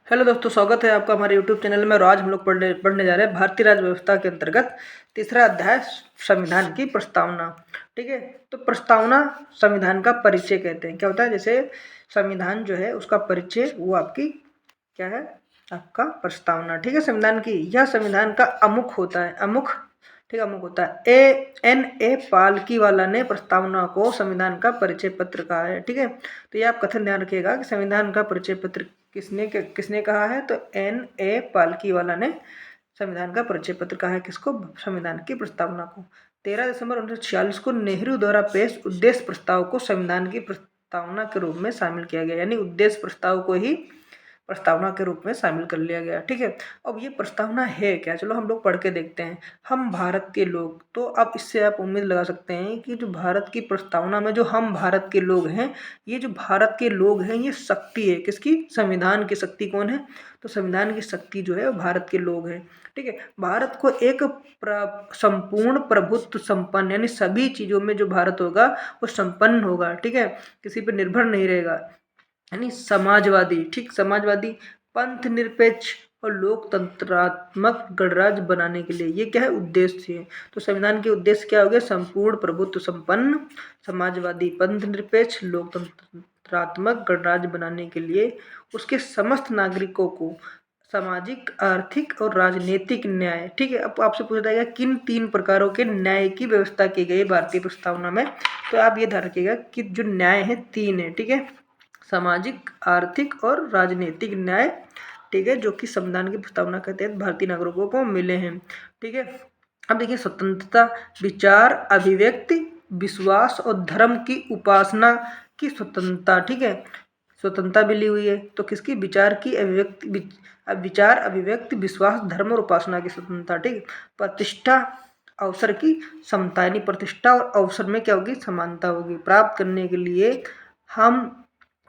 Hello दोस्तों, स्वागत है आपका हमारे यूट्यूब चैनल में। और आज हम लोग पढ़ने जा रहे हैं भारतीय राज्य व्यवस्था के अंतर्गत तीसरा अध्याय संविधान की प्रस्तावना। ठीक है, तो प्रस्तावना संविधान का परिचय कहते हैं। क्या होता है? जैसे संविधान जो है उसका परिचय वो आपकी क्या है? आपका प्रस्तावना। ठीक है, संविधान की यह संविधान का अमुख होता है। अमुख, ठीक है, अमुख होता है। ए पालकी वाला ने प्रस्तावना को संविधान का परिचय पत्र कहा है। ठीक है, तो ये आप कथन ध्यान रखिएगा कि संविधान का परिचय पत्र किसने कहा है? तो ए पालकी वाला ने संविधान का परिचय पत्र कहा है। किसको? संविधान की प्रस्तावना को। 13 दिसंबर 1946 को नेहरू द्वारा पेश उद्देश्य प्रस्ताव को संविधान की प्रस्तावना के रूप में शामिल किया गया, यानी उद्देश्य प्रस्ताव को ही प्रस्तावना के रूप में शामिल कर लिया गया। ठीक है, अब ये प्रस्तावना है क्या? चलो हम लोग पढ़ के देखते हैं। हम भारत के लोग, तो अब इससे आप उम्मीद लगा सकते हैं कि जो भारत की प्रस्तावना में जो हम भारत के लोग हैं, ये जो भारत के लोग हैं ये शक्ति है। किसकी? संविधान की शक्ति कौन है? तो संविधान की शक्ति जो है वो भारत के लोग हैं। ठीक है, भारत को एक संपूर्ण प्रभुत्व संपन्न, यानी सभी चीज़ों में जो भारत होगा वो संपन्न होगा। ठीक है, किसी पर निर्भर नहीं रहेगा, यानी समाजवादी। ठीक, समाजवादी, पंथ निरपेक्ष और लोकतंत्रात्मक गणराज्य बनाने के लिए ये क्या है? उद्देश्य है। तो संविधान के उद्देश्य क्या हो गया? संपूर्ण प्रभुत्व संपन्न, समाजवादी, पंथ निरपेक्ष, लोकतंत्रात्मक गणराज्य बनाने के लिए उसके समस्त नागरिकों को सामाजिक, आर्थिक और राजनीतिक न्याय। ठीक है, अब आपसे पूछा जाएगा किन 3 प्रकारों के न्याय की व्यवस्था की गई भारतीय प्रस्तावना में। तो आप ये ध्यान रखिएगा कि जो न्याय है 3 है। ठीक है, सामाजिक, आर्थिक और राजनीतिक न्याय। ठीक है, जो कि संविधान की प्रस्तावना के तहत भारतीय नागरिकों को मिले हैं। ठीक है, अब देखिए, स्वतंत्रता, विचार, अभिव्यक्ति, विश्वास और धर्म की उपासना की स्वतंत्रता। ठीक है, स्वतंत्रता मिली हुई है। तो किसकी? विचार की, अभिव्यक्ति, विचार, अभिव्यक्ति, विश्वास, धर्म और उपासना की स्वतंत्रता। ठीक है, प्रतिष्ठा, अवसर की समता, यानी प्रतिष्ठा और अवसर में क्या होगी? समानता होगी। प्राप्त करने के लिए हम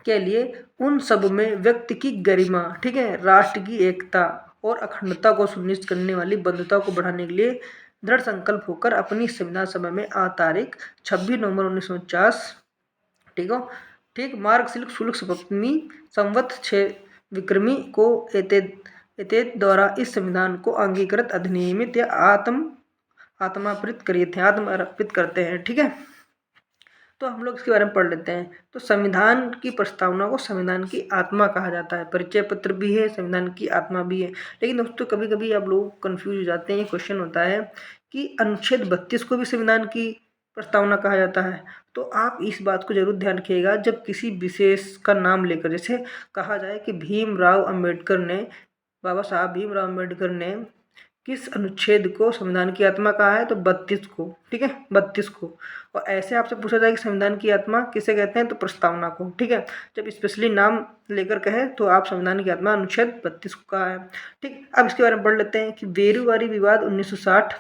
के लिए उन सब में व्यक्ति की गरिमा, ठीक है, राष्ट्र की एकता और अखंडता को सुनिश्चित करने वाली बंधुता को बढ़ाने के लिए दृढ़ संकल्प होकर अपनी संविधान सभा में तारीख 26 नवंबर 1949, ठीक हो, ठीक, मार्गशीर्ष शुल्क सप्तमी संवत 6 विक्रमी को एतेत द्वारा इस संविधान को अंगीकृत, अधिनियमित या आत्मार्पित करते हैं। ठीक है, तो हम लोग इसके बारे में पढ़ लेते हैं। तो संविधान की प्रस्तावना को संविधान की आत्मा कहा जाता है। परिचय पत्र भी है, संविधान की आत्मा भी है। लेकिन दोस्तों, कभी कभी आप लोग कंफ्यूज हो जाते हैं। ये क्वेश्चन होता है कि अनुच्छेद 32 को भी संविधान की प्रस्तावना कहा जाता है। तो आप इस बात को जरूर ध्यान रखिएगा जब किसी विशेष का नाम लेकर, जैसे कहा जाए कि बाबा साहब भीमराव अम्बेडकर ने किस अनुच्छेद को संविधान की आत्मा कहा है? तो 32 को। ठीक है, 32 को। और ऐसे आपसे पूछा जाए कि संविधान की आत्मा किसे कहते हैं? तो प्रस्तावना को। ठीक है, जब स्पेशली नाम लेकर कहे तो आप संविधान की आत्मा अनुच्छेद 32 को कहा है। ठीक, अब इसके बारे में पढ़ लेते हैं कि वेरूवारी विवाद 1960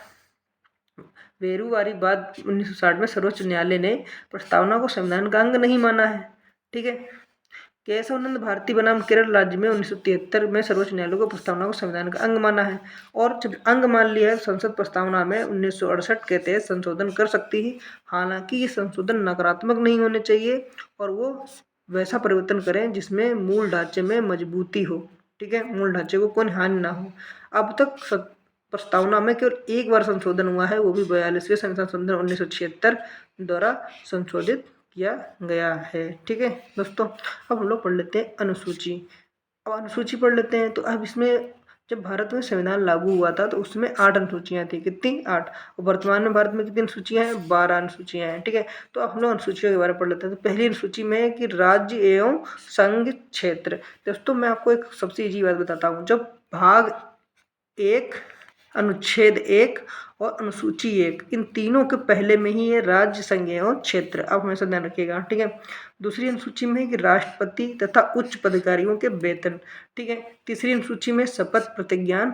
में सर्वोच्च न्यायालय ने प्रस्तावना को संविधान का अंग नहीं माना है। ठीक है, केशवानंद भारती बनाम केरल राज्य में 1973 में सर्वोच्च न्यायालय को प्रस्तावना को संविधान का अंग माना है। और जब अंग मान लिया है, संसद प्रस्तावना में 1968 के तहत संशोधन कर सकती है। हालांकि ये संशोधन नकारात्मक नहीं होने चाहिए और वो वैसा परिवर्तन करें जिसमें मूल ढांचे में मजबूती हो। ठीक है, मूल ढांचे को कोई हानि ना हो। अब तक प्रस्तावना में केवल एक बार संशोधन हुआ है, वो भी 42वें संशोधन 1976 द्वारा संशोधित किया गया है। ठीक है दोस्तों, अब हम लोग पढ़ लेते हैं अनुसूची। अब अनुसूची पढ़ लेते हैं। तो अब इसमें जब भारत में संविधान लागू हुआ था तो उसमें 8 अनुसूचियाँ थी। कितनी? 8। और वर्तमान में भारत में कितनी अनुसूचियाँ हैं? 12 अनुसूचियाँ हैं। ठीक है, तो अब हम लोग अनुसूचियों के बारे में पढ़ लेते हैं। तो पहली अनुसूची में है कि राज्य एवं संघ क्षेत्र। दोस्तों, मैं आपको एक सबसे ईजी बात बताता हूँ। जब भाग 1, अनुच्छेद 1 और अनुसूची 1, इन तीनों के पहले में ही है राज्य, संघ एवं क्षेत्र। अब हमेशा ध्यान रखिएगा। ठीक है, दूसरी अनुसूची में है कि राष्ट्रपति तथा उच्च पदाधिकारियों के वेतन। ठीक है, तीसरी अनुसूची में शपथ प्रतिज्ञान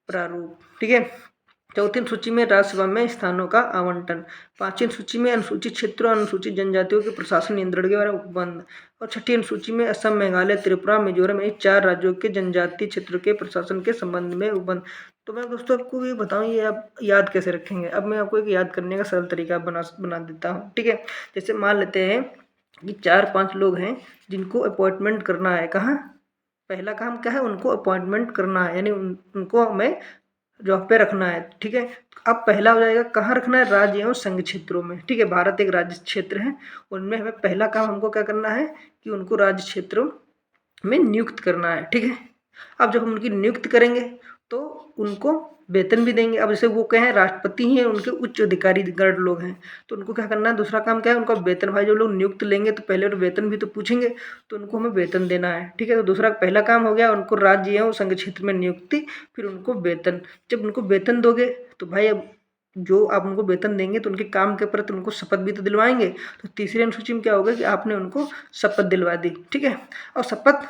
प्रारूप। ठीक है, चौथी अनुसूची में राज्यसभा में स्थानों का आवंटन। पांचवी अनुसूची में अनुसूचित क्षेत्रों और अनुसूचित जनजातियों के प्रशासन नियंत्रण के बारे में उपबंध। और छठी अनुसूची में असम, मेघालय, त्रिपुरा, मिजोरम, इन 4 राज्यों के जनजातीय क्षेत्र के प्रशासन के संबंध में उपबंध। तो मैं दोस्तों आपको ये बताऊं, ये आप याद कैसे रखेंगे। अब मैं आपको एक याद करने का सरल तरीका बना देता हूँ। ठीक है, जैसे मान लेते हैं कि 4-5 लोग हैं जिनको अपॉइंटमेंट करना है। कहाँ? पहला काम क्या है, उनको अपॉइंटमेंट करना है, यानी उनको हमें जॉब पे रखना है। ठीक है, अब पहला हो जाएगा कहाँ रखना है, राज्य एवं संघ क्षेत्रों में। ठीक है, भारत एक राज्य क्षेत्र है, उनमें हमें पहला काम हमको क्या करना है कि उनको राज्य क्षेत्रों में नियुक्त करना है। ठीक है, अब जब हम उनकी नियुक्त करेंगे तो उनको वेतन भी देंगे। अब जैसे वो कहें राष्ट्रपति ही हैं, उनके उच्च अधिकारी गण लोग हैं, तो उनको क्या करना है, दूसरा काम क्या है, उनका वेतन। भाई जो लोग नियुक्त लेंगे तो पहले तो वेतन भी तो पूछेंगे, तो उनको हमें वेतन देना है। ठीक है, तो दूसरा पहला काम हो गया उनको राज्य एवं संघ क्षेत्र में नियुक्ति, फिर उनको वेतन। जब उनको वेतन दोगे तो भाई अब जो आप उनको वेतन देंगे तो उनके काम के प्रति उनको शपथ भी तो दिलवाएंगे। तो तीसरी अनुसूची में क्या होगा कि आपने उनको शपथ दिलवा दी। ठीक है, और शपथ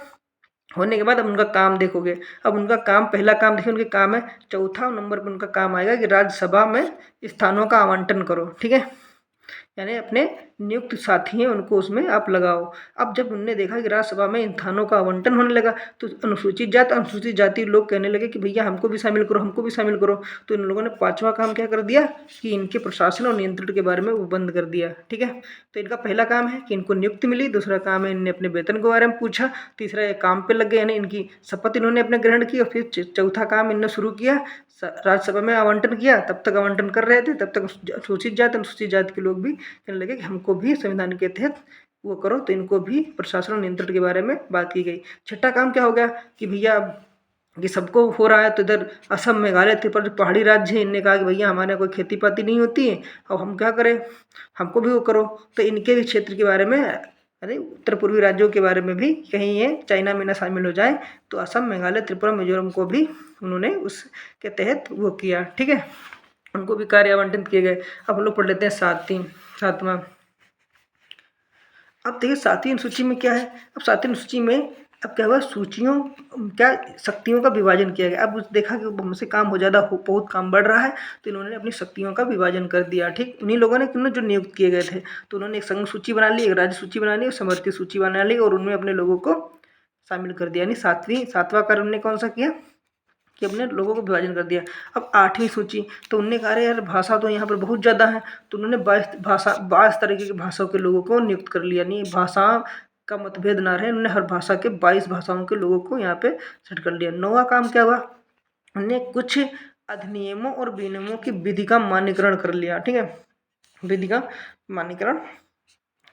होने के बाद अब उनका काम देखोगे। अब उनका काम, पहला काम देखिए उनके काम है, चौथा नंबर पर उनका काम आएगा कि राज्यसभा में स्थानों का आवंटन करो। ठीक है, यानी अपने नियुक्त साथी हैं उनको उसमें आप लगाओ। अब जब उनने देखा कि राज्यसभा में इन थानों का आवंटन होने लगा तो अनुसूचित जाति लोग कहने लगे कि भैया हमको भी शामिल करो, हमको भी शामिल करो। तो इन लोगों ने पांचवा काम क्या कर दिया कि इनके प्रशासन और नियंत्रण के बारे में वो बंद कर दिया। ठीक है, तो इनका पहला काम है कि इनको नियुक्ति मिली, दूसरा काम है इनने अपने वेतन के बारे में पूछा, तीसरा ये काम पे लग गए यानी इनकी शपथ इन्होंने अपने ग्रहण की, और फिर चौथा काम इन्होंने शुरू किया, राज्यसभा में आवंटन किया। तब तक आवंटन कर रहे थे, तब तक अनुसूचित जाति के लोग भी कहने लगे कि हमको भी संविधान के तहत वो करो, तो इनको भी प्रशासन और नियंत्रण के बारे में बात की गई। छठा काम क्या हो गया कि भैया ये सबको हो रहा है, तो इधर असम मेघालय त्रिपुरा जो पहाड़ी राज्य है, इनने कहा कि भैया हमारे यहाँ कोई खेती पाती नहीं होती है, अब हम क्या करें, हमको भी वो करो। तो इनके भी क्षेत्र के बारे में, अरे उत्तर पूर्वी राज्यों के बारे में भी कहीं ये चाइना में ना शामिल हो जाए, तो असम मेघालय त्रिपुरा मिजोरम को भी उन्होंने उसके तहत वो किया। ठीक है, उनको भी कार्य आवंटित किए गए। अब हम लोग पढ़ लेते हैं सातवां। अब देखिए सातवीं अनुसूची में क्या है, अब सातवीं अनुसूची में अब क्या हुआ, सूचियों क्या शक्तियों का विभाजन किया गया। अब देखा कि हमसे काम हो ज़्यादा बहुत काम बढ़ रहा है, तो इन्होंने अपनी शक्तियों का विभाजन कर दिया। ठीक, उन्हीं लोगों ने जो नियुक्त किए गए थे, तो उन्होंने एक संघ सूची बना ली, एक राज्य सूची बना ली, और समवर्ती सूची बना ली, और उनमें अपने लोगों को शामिल कर दिया। यानी सातवां कार्य उन्होंने कौन सा किया कि अपने लोगों को विभाजन कर दिया। अब आठवीं सूची, तो उनने कहा यार भाषा तो यहाँ पर बहुत ज़्यादा है, तो उन्होंने 22 तरीके की भाषाओं के लोगों को नियुक्त कर लिया। यानी भाषा का मतभेद ना रहे, उन्होंने हर भाषा के 22 भाषाओं के लोगों को यहाँ पे सेट कर लिया। नौवां काम क्या हुआ, उन्होंने कुछ अधिनियमों और विनियमों की विधि का मान्यकरण कर लिया। ठीक है, विधि का मान्यकरण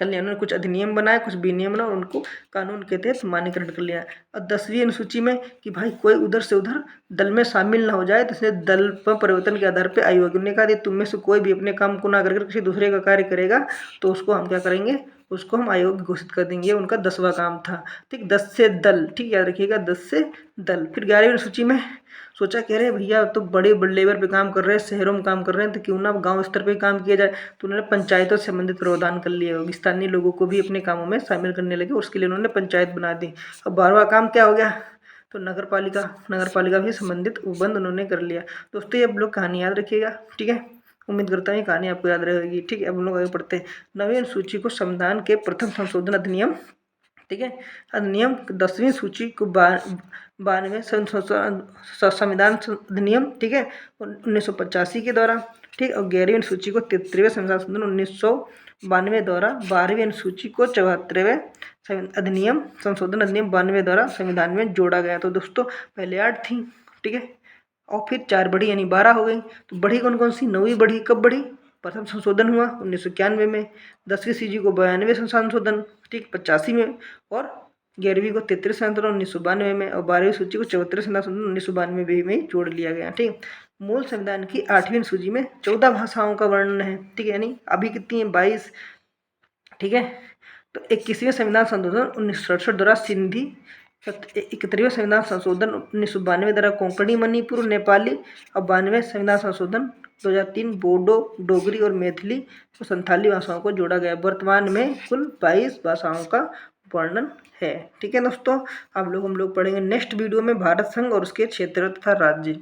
कर लिया, उन्होंने कुछ अधिनियम बनाए, कुछ विनियम बनाए, और उनको कानून के तहत मान्यकरण कर लिया। और 10वीं अनुसूची में कि भाई कोई उधर से उधर दल में शामिल ना हो जाए, तो इसलिए दल पर परिवर्तन के आधार पर आयोग ने कहा तुम में से कोई भी अपने काम को ना करके किसी दूसरे का कार्य करेगा तो उसको हम क्या करेंगे, उसको हम आयोग घोषित कर देंगे। उनका 10वां काम था। ठीक, 10 से दल, ठीक याद रखिएगा, 10 से दल। फिर 11वीं अनुसूची में सोचा कह रहे भैया तो बड़े लेवल पे काम कर रहे हैं, शहरों में काम कर रहे हैं, तो क्यों ना गांव स्तर पे काम किया जाए। तो उन्होंने पंचायतों से संबंधित प्रावधान कर लिए, स्थानीय लोगों को भी अपने कामों में शामिल करने लगे, उसके लिए उन्होंने पंचायत बना दी। अब 12वां काम क्या हो गया, तो नगर पालिका भी संबंधित उपबंध उन्होंने कर लिया। दोस्तों ये आप लोग कहानी याद रखिएगा। ठीक है, उम्मीद करता हूँ ये कहानी आपको याद रहेगी। ठीक है, अब हम लोग आगे पढ़ते हैं। 9वीं अनुसूची को संविधान के प्रथम संशोधन अधिनियम, ठीक है, अधिनियम 10वीं सूची को 92 संविधान अधिनियम, ठीक है, 1985 के द्वारा। ठीक, और 11वीं अनुसूची को 73वें संविधान संशोधन 1992 द्वारा, 12वीं अनुसूची को 74वें अधिनियम संशोधन अधिनियम 92 द्वारा संविधान में जोड़ा गया। तो दोस्तों पहले 8 थी, ठीक है, और फिर 4 बढ़ी यानी 12 हो गई। तो बढ़ी कौन कौन सी, 9वीं बढ़ी कब बढ़ी, प्रथम संशोधन हुआ 1991 में, 10वीं सीजी को 92वें संशोधन, ठीक 85 में, और 11वीं को 33 संशोधन 1992 में, और 12वीं सूची को 74 संशोधन 1992 में जोड़ लिया गया। ठीक, मूल संविधान की 8वीं सूची में 14 भाषाओं का वर्णन है। ठीक है, यानी अभी कितनी है, 22। ठीक है, तो 21वें संविधान संशोधन 1967 द्वारा सिंधी, 71वें संविधान संशोधन 1992 द्वारा कोंकणी, मणिपुर, नेपाली, और 92वें संविधान संशोधन 2003 बोडो, डोगरी और मैथिली और संथाली भाषाओं को जोड़ा गया। वर्तमान में कुल 22 भाषाओं का वर्णन है। ठीक है दोस्तों, अब हम लोग पढ़ेंगे नेक्स्ट वीडियो में भारत संघ और उसके क्षेत्र तथा राज्य।